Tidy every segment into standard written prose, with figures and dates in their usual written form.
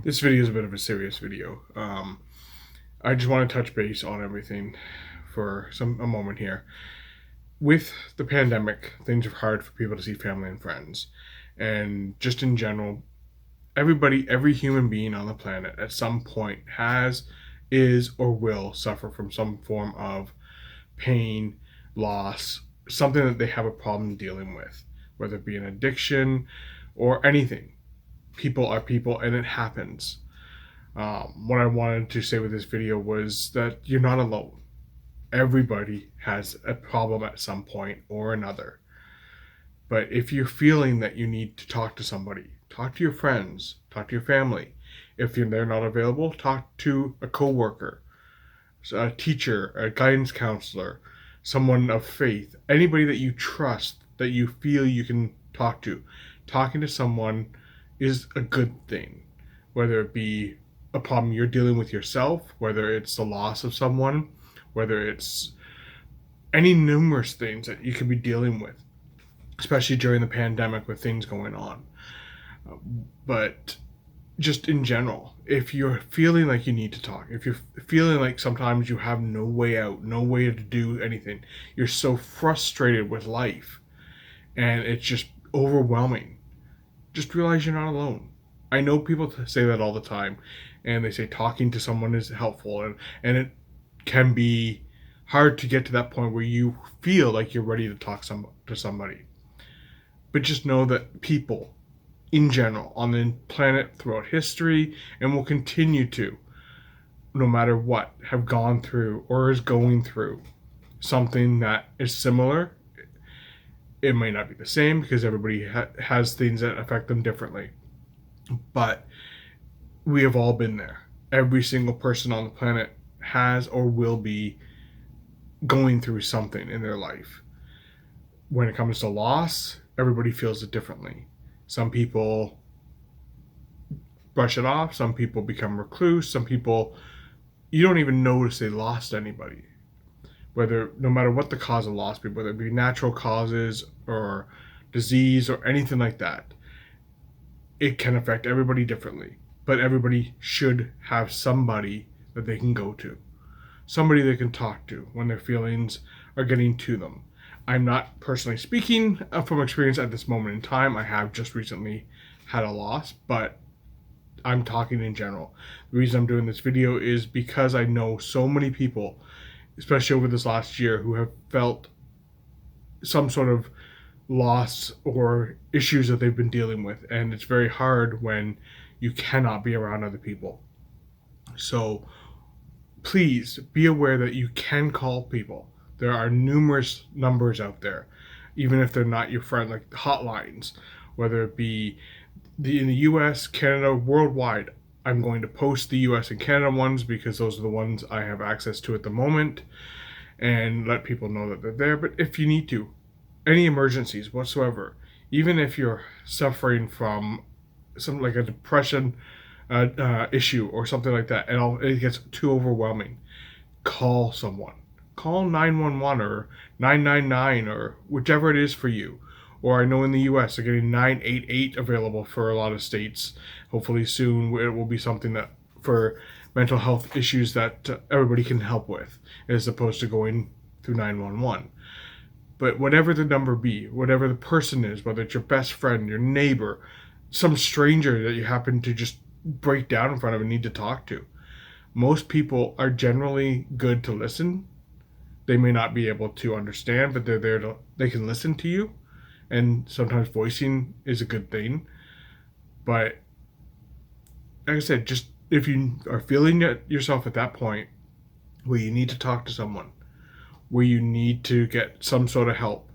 This video is a bit of a serious video. I just want to touch base on everything for a moment here. With the pandemic, things are hard for people to see family and friends, and just in general, every human being on the planet at some point has, is, or will suffer from some form of pain, loss, something that they have a problem dealing with, whether it be an addiction or anything. People are people, and it happens. What I wanted to say with this video was that you're not alone. Everybody has a problem at some point or another. But if you're feeling that you need to talk to somebody, talk to your friends, talk to your family. If they're not available, talk to a coworker, a teacher, a guidance counselor, someone of faith, anybody that you trust, that you feel you can talk to. Talking to someone is a good thing, whether it be a problem you're dealing with yourself, whether it's the loss of someone, whether it's any numerous things that you could be dealing with, especially during the pandemic with things going on. But just in general, if you're feeling like you need to talk, if you're feeling like sometimes you have no way out, no way to do anything, you're so frustrated with life and it's just overwhelming, just realize you're not alone. I know people say that all the time, and they say talking to someone is helpful, and it can be hard to get to that point where you feel like you're ready to talk to somebody. But just know that people in general on the planet throughout history and will continue to, no matter what, have gone through or is going through something that is similar. It may not be the same because everybody has things that affect them differently. But we have all been there. Every single person on the planet has or will be going through something in their life. When it comes to loss, everybody feels it differently. Some people brush it off, some people become recluse, some people, you don't even notice they lost anybody. Whether, no matter what the cause of loss be, whether it be natural causes or disease or anything like that, it can affect everybody differently. But everybody should have somebody that they can go to, somebody they can talk to when their feelings are getting to them. I'm not personally speaking from experience at this moment in time. I have just recently had a loss, but I'm talking in general. The reason I'm doing this video is because I know so many people, especially over this last year, who have felt some sort of loss or issues that they've been dealing with. And it's very hard when you cannot be around other people. So please be aware that you can call people. There are numerous numbers out there, even if they're not your friend, like hotlines, whether it be in the US, Canada, worldwide. I'm going to post the US and Canada ones because those are the ones I have access to at the moment, and let people know that they're there. But if you need to, any emergencies whatsoever, even if you're suffering from something like a depression issue or something like that, and it gets too overwhelming, call someone. Call 911 or 999 or whichever it is for you. Or I know in the US they're getting 988 available for a lot of states. Hopefully soon it will be something that for mental health issues that everybody can help with, as opposed to going through 911. But whatever the number be, whatever the person is, whether it's your best friend, your neighbor, some stranger that you happen to just break down in front of and need to talk to, most people are generally good to listen. They may not be able to understand, but they're there to, they can listen to you. And sometimes voicing is a good thing. But like I said, just if you are feeling yourself at that point where you need to talk to someone, where you need to get some sort of help,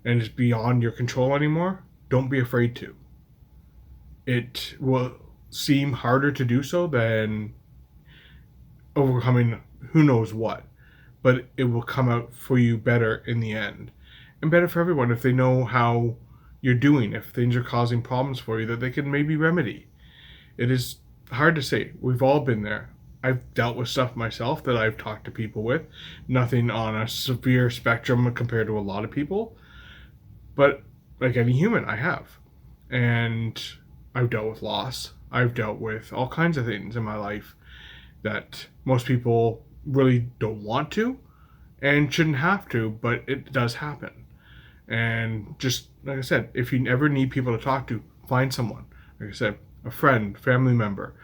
and it's beyond your control anymore, don't be afraid to. It will seem harder to do so than overcoming who knows what, but it will come out for you better in the end. And better for everyone if they know how you're doing, if things are causing problems for you that they can maybe remedy. It is hard to say. We've all been there. I've dealt with stuff myself that I've talked to people with. Nothing on a severe spectrum compared to a lot of people. But like any human, I have. And I've dealt with loss. I've dealt with all kinds of things in my life that most people really don't want to and shouldn't have to, but it does happen. And just like I said, if you ever need people to talk to, find someone. Like I said, a friend, family member,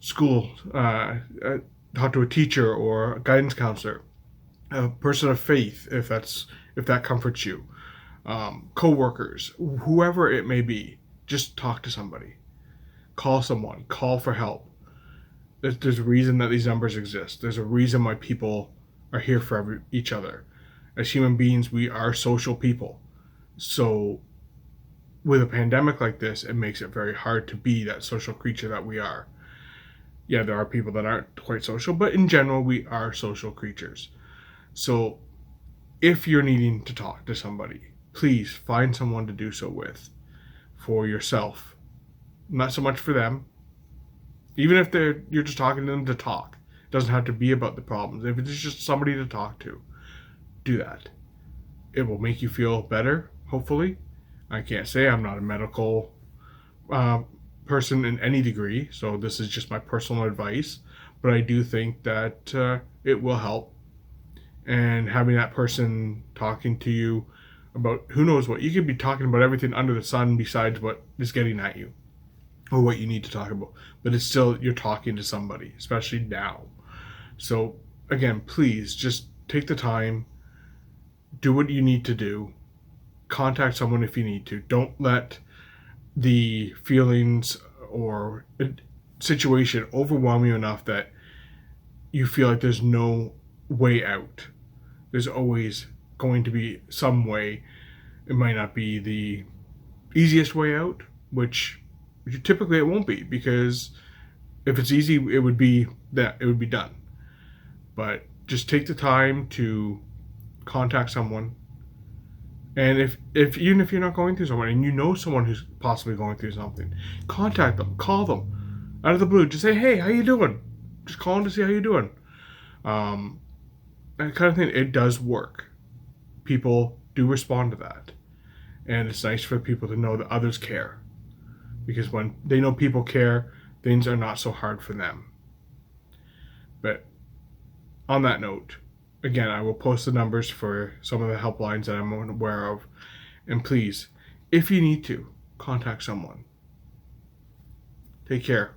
school, talk to a teacher or a guidance counselor, a person of faith, if that comforts you, co-workers, whoever it may be. Just talk to somebody. Call someone. Call for help. There's a reason that these numbers exist. There's a reason why people are here for each other. As human beings, we are social people. So with a pandemic like this, it makes it very hard to be that social creature that we are. Yeah, there are people that aren't quite social, but in general, we are social creatures. So if you're needing to talk to somebody, please find someone to do so with for yourself. Not so much for them. Even if you're just talking to them to talk. It doesn't have to be about the problems. If it's just somebody to talk to, do that. It will make you feel better, hopefully. I can't say I'm not a medical person in any degree, so this is just my personal advice. But I do think that it will help. And having that person talking to you about who knows what. You could be talking about everything under the sun besides what is getting at you or what you need to talk about. But it's still, you're talking to somebody, especially now. So again, please just take the time, do what you need to do, contact someone if you need to. Don't let the feelings or situation overwhelm you enough that you feel like there's no way out. There's always going to be some way. It might not be the easiest way out, which typically it won't be, because if it's easy, it would be done. But just take the time to contact someone. And if even if you're not going through someone and you know someone who's possibly going through something, contact them, call them out of the blue. Just say, hey, how you doing? Just call them to see how you're doing. That kind of thing. It does work. People do respond to that. And it's nice for people to know that others care. Because when they know people care, things are not so hard for them. But on that note, again, I will post the numbers for some of the helplines that I'm aware of. And please, if you need to, contact someone. Take care.